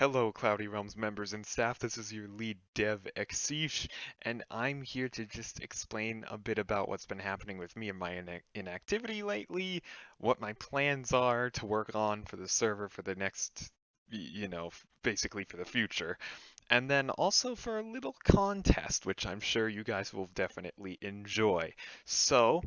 Hello, Cloudy Realms members and staff. This is your lead dev, eXish's, and I'm here to just explain a bit about what's been happening with me and my inactivity lately, what my plans are to work on for the server for the next, basically for the future, and then also for a little contest, which I'm sure you guys will definitely enjoy. So,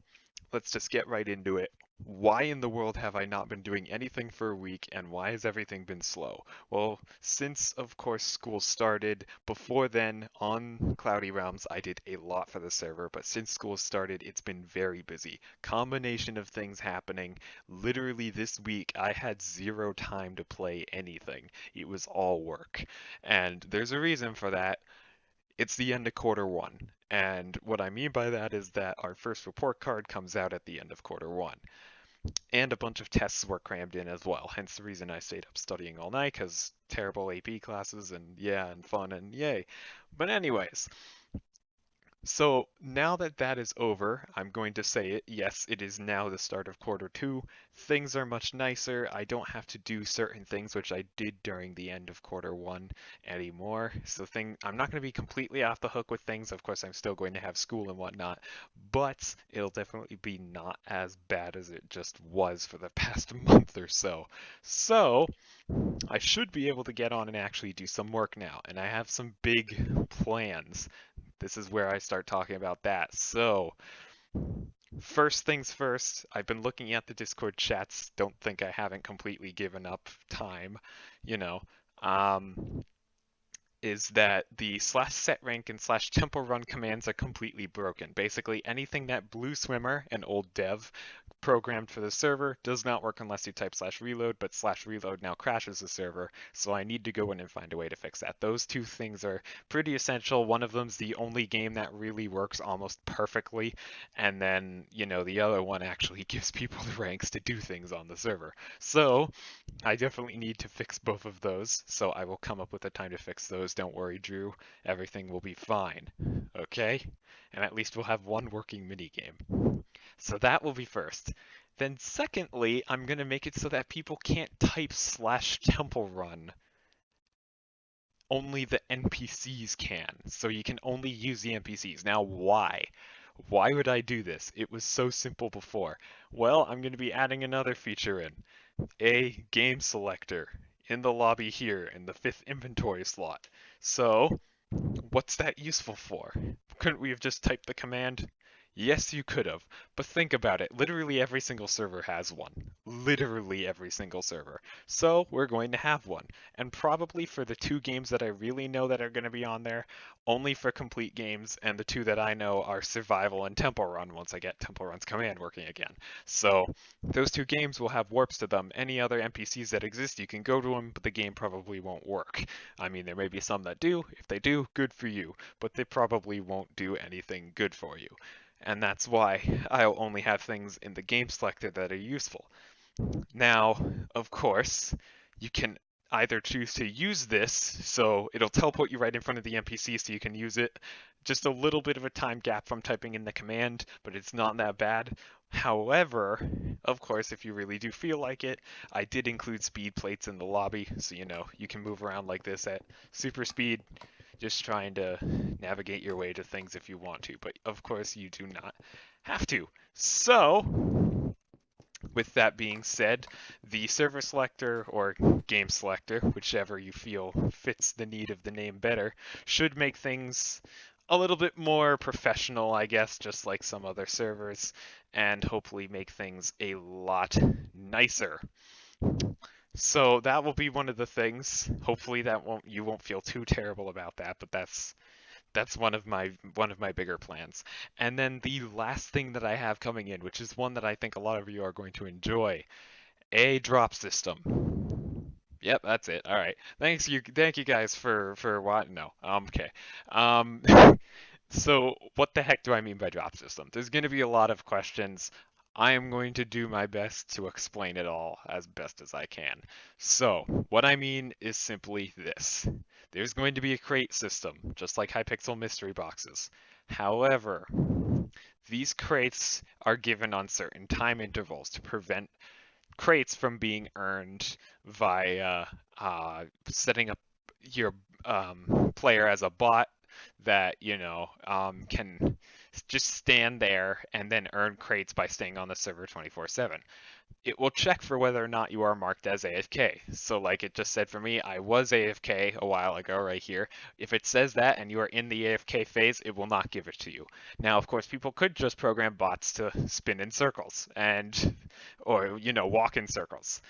let's just get right into it. Why in the world have I not been doing anything for a week, and why has everything been slow? Well, since of course school started, before then on Cloudy Realms I did a lot for the server, but since school started it's been very busy. Combination of things happening. Literally this week I had zero time to play anything. It was all work. And there's a reason for that. It's the end of quarter one. And what I mean by that is that our first report card comes out at the end of quarter one. And a bunch of tests were crammed in as well, hence the reason I stayed up studying all night, because terrible AP classes and yeah, and fun and yay. But anyways, so now that that is over, I'm going to say it. Yes, it is now the start of quarter two. Things are much nicer. I don't have to do certain things which I did during the end of quarter one anymore. So I'm not going to be completely off the hook with things. Of course, I'm still going to have school and whatnot, but it'll definitely be not as bad as it just was for the past month or so. So I should be able to get on and actually do some work now, and I have some big plans. This is where I start talking about that. So, first things first, I've been looking at the Discord chats. Don't think I haven't completely given up time, you know. Um, is that the slash set rank and slash tempo run commands are completely broken. Basically, anything that Blue Swimmer, an old dev, programmed for the server does not work unless you type slash reload, but slash reload now crashes the server, so I need to go in and find a way to fix that. Those two things are pretty essential. One of them's the only game that really works almost perfectly, and then, the other one actually gives people the ranks to do things on the server. So, I definitely need to fix both of those, so I will come up with a time to fix those. Don't worry, Drew. Everything will be fine. Okay? And at least we'll have one working minigame. So that will be first. Then secondly, I'm going to make it so that people can't type slash temple run. Only the NPCs can. So you can only use the NPCs. Now why? Why would I do this? It was so simple before. Well, I'm going to be adding another feature in. A game selector in the lobby here in the fifth inventory slot. So, what's that useful for? Couldn't we have just typed the command? Yes, you could have, but think about it. Literally every single server has one. Literally every single server. So we're going to have one. And probably for the two games that I really know that are going to be on there, only for complete games, and the two that I know are Survival and Temple Run once I get Temple Run's command working again. So those two games will have warps to them. Any other NPCs that exist, you can go to them, but the game probably won't work. I mean, there may be some that do. If they do, good for you, but they probably won't do anything good for you. And that's why I'll only have things in the game selector that are useful. Now, of course, you can either choose to use this, so it'll teleport you right in front of the NPC so you can use it. Just a little bit of a time gap from typing in the command, but it's not that bad. However, of course, if you really do feel like it, I did include speed plates in the lobby, so you can move around like this at super speed, just trying to navigate your way to things if you want to, but of course you do not have to. So, with that being said, the server selector or game selector, whichever you feel fits the need of the name better, should make things a little bit more professional, I guess, just like some other servers, and hopefully make things a lot nicer. So that will be one of the things. Hopefully you won't feel too terrible about that, but that's one of my bigger plans. And then the last thing that I have coming in, which is one that I think a lot of you are going to enjoy, a drop system. Yep, that's it. All right. Thank you guys for what? No. Okay. Um, so what the heck do I mean by drop system? There's going to be a lot of questions. I am going to do my best to explain it all as best as I can. So, what I mean is simply this. There's going to be a crate system, just like Hypixel mystery boxes. However, these crates are given on certain time intervals to prevent crates from being earned via setting up your player as a bot that can just stand there and then earn crates by staying on the server 24/7. It will check for whether or not you are marked as AFK. So like it just said for me, I was AFK a while ago right here. If it says that and you are in the AFK phase, it will not give it to you. Now, of course, people could just program bots to spin in circles or walk in circles.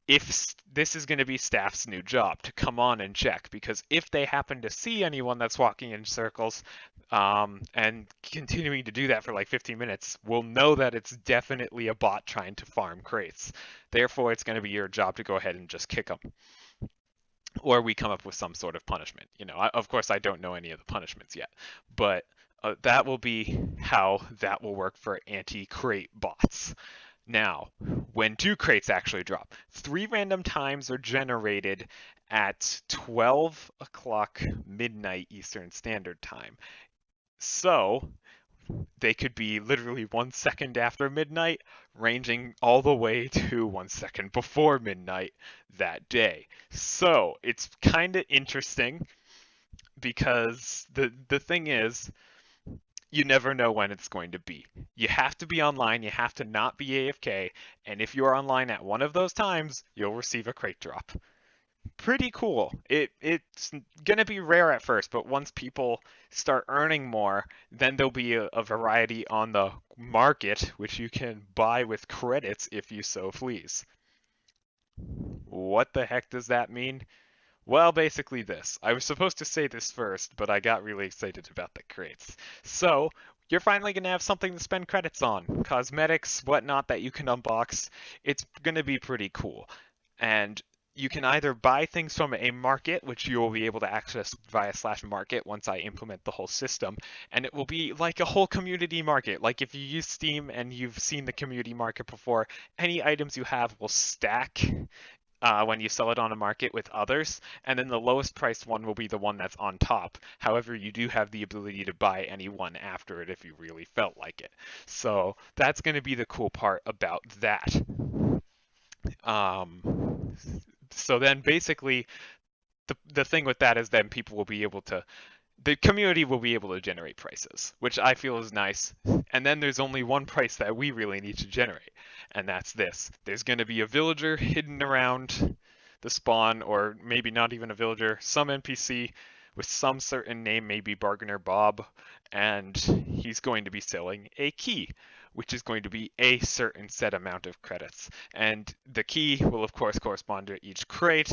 If this is going to be staff's new job to come on and check, because if they happen to see anyone that's walking in circles and continuing to do that for like 15 minutes, we'll know that it's definitely a bot trying to farm crates. Therefore, it's going to be your job to go ahead and just kick them. Or we come up with some sort of punishment. Of course, I don't know any of the punishments yet, but that will be how that will work for anti-crate bots. Now, when 2 crates actually drop, 3 random times are generated at 12 o'clock midnight Eastern Standard Time. So, they could be literally 1 second after midnight, ranging all the way to 1 second before midnight that day. So, it's kind of interesting because the thing is, you never know when it's going to be. You have to be online, you have to not be AFK, and if you're online at one of those times, you'll receive a crate drop. Pretty cool. It's gonna be rare at first, but once people start earning more, then there'll be a variety on the market, which you can buy with credits if you so please. What the heck does that mean? Well, basically this. I was supposed to say this first, but I got really excited about the crates. So, you're finally going to have something to spend credits on. Cosmetics, whatnot that you can unbox. It's going to be pretty cool. And you can either buy things from a market, which you will be able to access via /market once I implement the whole system. And it will be like a whole community market. Like if you use Steam and you've seen the community market before, any items you have will stack when you sell it on a market with others, and then the lowest priced one will be the one that's on top. However, you do have the ability to buy any one after it if you really felt like it. So that's going to be the cool part about that. So then basically the thing with that is then people will be able to the community will be able to generate prices, which I feel is nice. And then there's only one price that we really need to generate, and that's this. There's going to be a villager hidden around the spawn, or maybe not even a villager, some NPC with some certain name, maybe Bargainer Bob, and he's going to be selling a key, which is going to be a certain set amount of credits. And the key will of course correspond to each crate,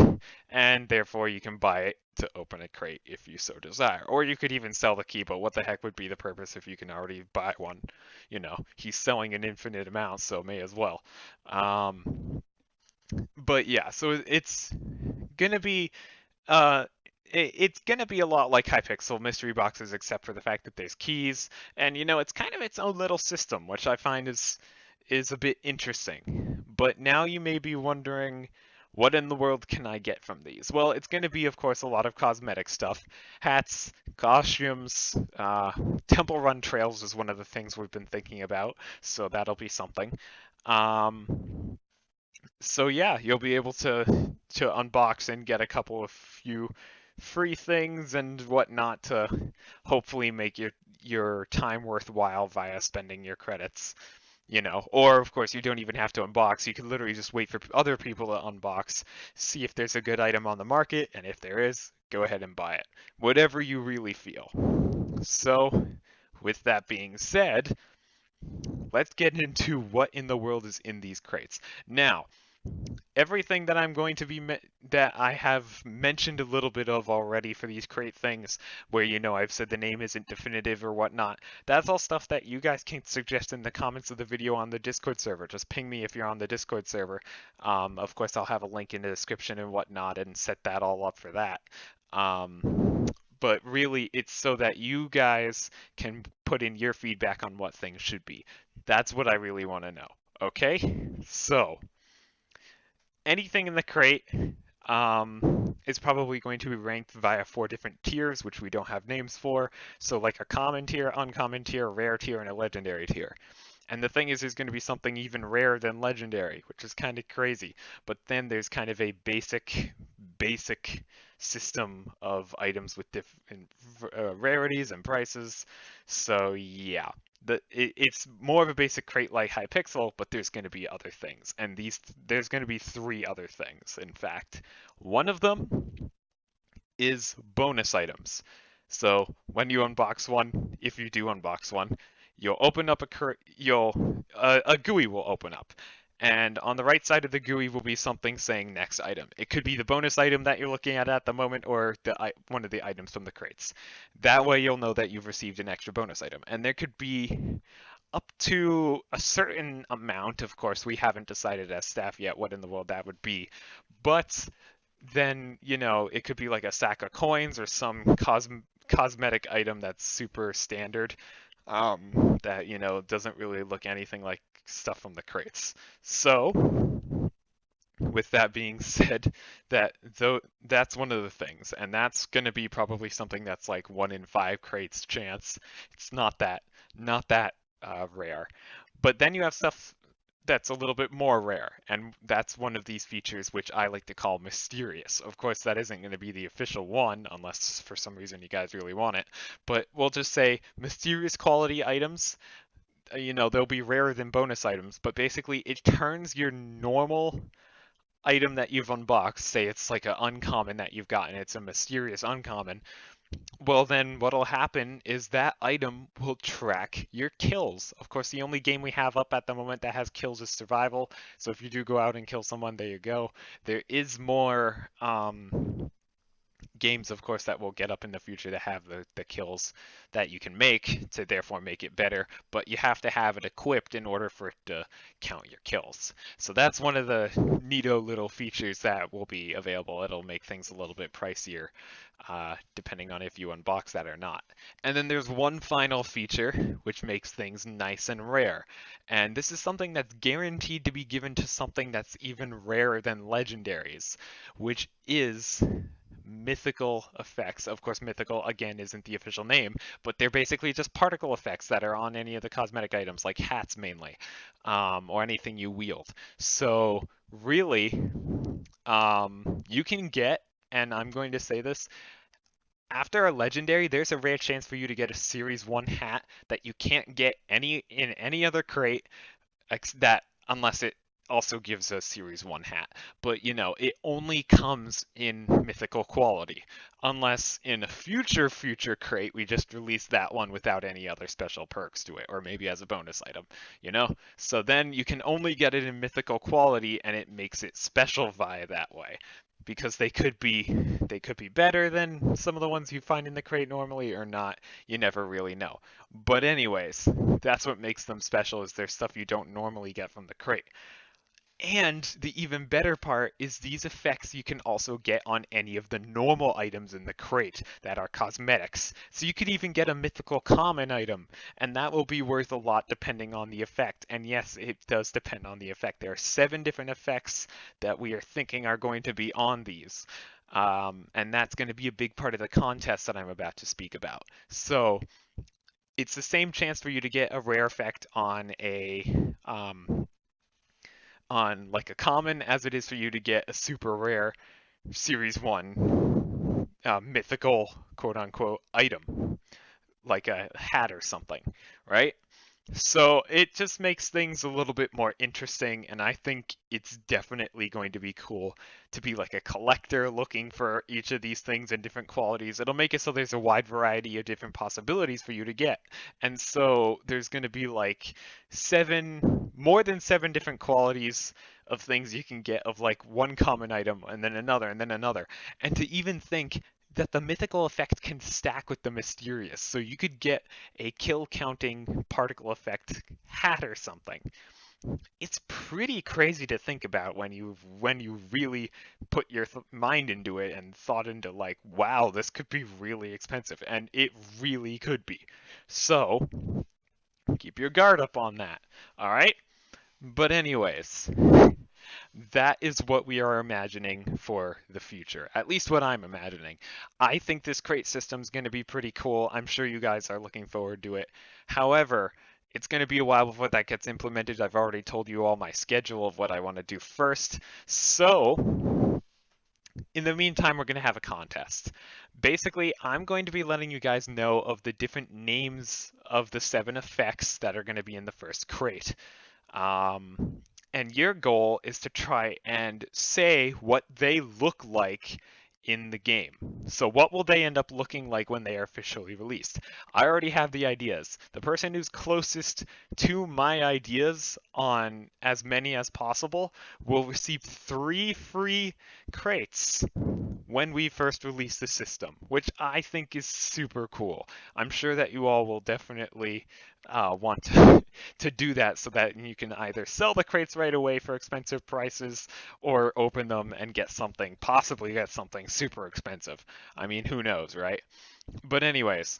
and therefore you can buy it to open a crate if you so desire. Or you could even sell the key, but what the heck would be the purpose if you can already buy one? He's selling an infinite amount, so may as well. But yeah, so it's gonna be it's gonna be a lot like Hypixel mystery boxes, except for the fact that there's keys, and it's kind of its own little system, which I find is a bit interesting. But now you may be wondering, what in the world can I get from these? Well, it's going to be, of course, a lot of cosmetic stuff. Hats, costumes, temple run trails is one of the things we've been thinking about, so that'll be something. So yeah, you'll be able to unbox and get a couple of few free things and whatnot to hopefully make your time worthwhile via spending your credits. Or of course you don't even have to unbox. You can literally just wait for other people to unbox, see if there's a good item on the market, and if there is, go ahead and buy it. Whatever you really feel. So, with that being said, let's get into what in the world is in these crates. Now, everything that I'm going to be that I have mentioned a little bit of already for these crate things, where I've said the name isn't definitive or whatnot, that's all stuff that you guys can suggest in the comments of the video on the Discord server. Just ping me if you're on the Discord server. Of course, I'll have a link in the description and whatnot and set that all up for that. But really, it's so that you guys can put in your feedback on what things should be. That's what I really want to know. Okay? So, anything in the crate is probably going to be ranked via 4 different tiers, which we don't have names for. So like a common tier, uncommon tier, rare tier, and a legendary tier. And the thing is, there's going to be something even rarer than legendary, which is kind of crazy. But then there's kind of a basic system of items with different rarities and prices. So yeah, it's more of a basic crate like Hypixel, but there's going to be other things, and there's going to be three other things. In fact, one of them is bonus items. So when you unbox one, if you do unbox one, you'll open up a GUI will open up. And on the right side of the GUI will be something saying next item. It could be the bonus item that you're looking at the moment, or one of the items from the crates. That way you'll know that you've received an extra bonus item. And there could be up to a certain amount. Of course, we haven't decided as staff yet what in the world that would be. But then, it could be like a sack of coins or some cosmetic item that's super standard, that, doesn't really look anything like stuff from the crates. So, with that being said, that's one of the things, and that's going to be probably something that's like 1 in 5 crates chance. It's not that rare. But then you have stuff that's a little bit more rare, and that's one of these features which I like to call mysterious. Of course, that isn't going to be the official one, unless for some reason you guys really want it, but we'll just say mysterious quality items. They'll be rarer than bonus items, but basically it turns your normal item that you've unboxed, say it's like an uncommon that you've gotten, it's a mysterious uncommon, well, then what'll happen is that item will track your kills. Of course, the only game we have up at the moment that has kills is survival. So if you do go out and kill someone, there you go. There is more games, of course, that will get up in the future to have the kills that you can make to therefore make it better, but you have to have it equipped in order for it to count your kills. So that's one of the neato little features that will be available. It'll make things a little bit pricier, depending on if you unbox that or not. And then there's one final feature which makes things nice and rare. And this is something that's guaranteed to be given to something that's even rarer than legendaries, which is mythical effects. Of course, mythical again isn't the official name, but they're basically just particle effects that are on any of the cosmetic items, like hats mainly, or anything you wield. So really, you can get, and I'm going to say this, after a legendary, there's a rare chance for you to get a Series 1 hat that you can't get in any other crate, that unless it also gives a Series 1 hat. But, it only comes in mythical quality. Unless in a future crate, we just release that one without any other special perks to it, or maybe as a bonus item, So then you can only get it in mythical quality, and it makes it special via that way. Because they could be better than some of the ones you find in the crate normally, or not. You never really know. But anyways, that's what makes them special, is there's stuff you don't normally get from the crate. And the even better part is these effects you can also get on any of the normal items in the crate that are cosmetics. So you could even get a mythical common item, and that will be worth a lot depending on the effect. And yes, it does depend on the effect. There are 7 different effects that we are thinking are going to be on these. And that's going to be a big part of the contest that I'm about to speak about. So it's the same chance for you to get a rare effect on like a common as it is for you to get a super rare Series 1 mythical quote unquote item, like a hat or something, right? So it just makes things a little bit more interesting, and I think it's definitely going to be cool to be like a collector looking for each of these things in different qualities. It'll make it so there's a wide variety of different possibilities for you to get. And so there's going to be like more than 7 different qualities of things you can get of like one common item and then another and then another. And to even think that the mythical effect can stack with the mysterious. So you could get a kill counting particle effect hat or something. It's pretty crazy to think about when you really put your mind into it and thought into like, wow, this could be really expensive, and it really could be. So keep your guard up on that. All right? But anyways, that is what we are imagining for the future. At least what I'm imagining. I think this crate system is going to be pretty cool. I'm sure you guys are looking forward to it. However, It's going to be a while before that gets implemented. I've already told you all my schedule of what I want to do first. So, in the meantime, we're going to have a contest. Basically, I'm going to be letting you guys know of the different names of the 7 effects that are going to be in the first crate. And your goal is to try and say what they look like in the game. So what will they end up looking like when they are officially released? I already have the ideas. The person who's closest to my ideas on as many as possible will receive 3 free crates when we first release the system, which I think is super cool. I'm sure that you all will definitely want to do that so that you can either sell the crates right away for expensive prices or open them and get something, possibly get something super expensive. I mean, who knows, right? But anyways,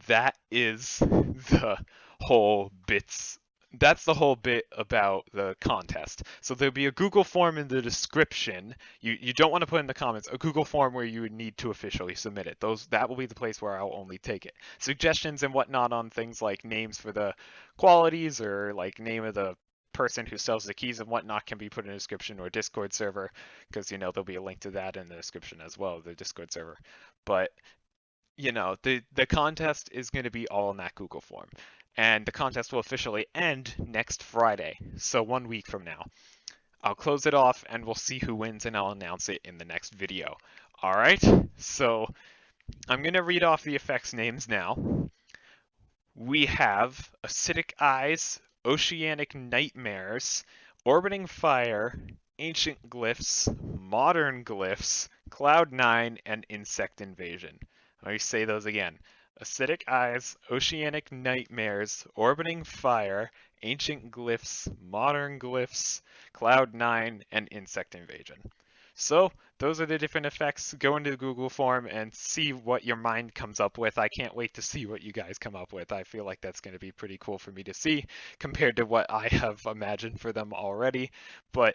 that is the whole bits that's the whole bit about the contest. So there'll be a Google form in the description. You don't want to put in the comments a Google form where you would need to officially submit it. That will be the place where I'll only take it. Suggestions and whatnot on things like names for the qualities or like name of the person who sells the keys and whatnot can be put in the description or Discord server because there'll be a link to that in the description as well, the Discord server. But the contest is going to be all in that Google form. And the contest will officially end next Friday, so 1 week from now. I'll close it off and we'll see who wins and I'll announce it in the next video. Alright, so I'm going to read off the effects names now. We have Acidic Eyes, Oceanic Nightmares, Orbiting Fire, Ancient Glyphs, Modern Glyphs, Cloud9, and Insect Invasion. Let me say those again. Acidic Eyes, Oceanic Nightmares, Orbiting Fire, Ancient Glyphs, Modern Glyphs, Cloud9, and Insect Invasion. So, those are the different effects. Go into the Google form and see what your mind comes up with. I can't wait to see what you guys come up with. I feel like that's going to be pretty cool for me to see compared to what I have imagined for them already. But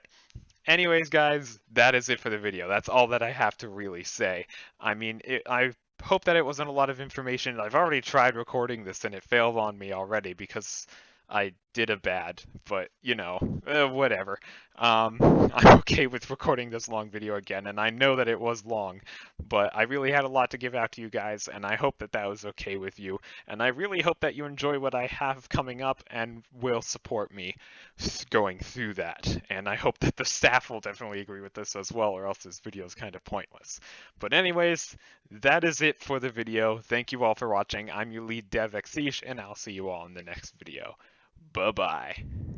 anyways, guys, that is it for the video. That's all that I have to really say. I mean, I hope that it wasn't a lot of information. I've already tried recording this and it failed on me already because I did a bad, but whatever. I'm okay with recording this long video again, and I know that it was long, but I really had a lot to give out to you guys, and I hope that that was okay with you. And I really hope that you enjoy what I have coming up and will support me going through that. And I hope that the staff will definitely agree with this as well, or else this video is kind of pointless. But anyways, that is it for the video. Thank you all for watching. I'm your lead dev, eXish, and I'll see you all in the next video. Bye-bye.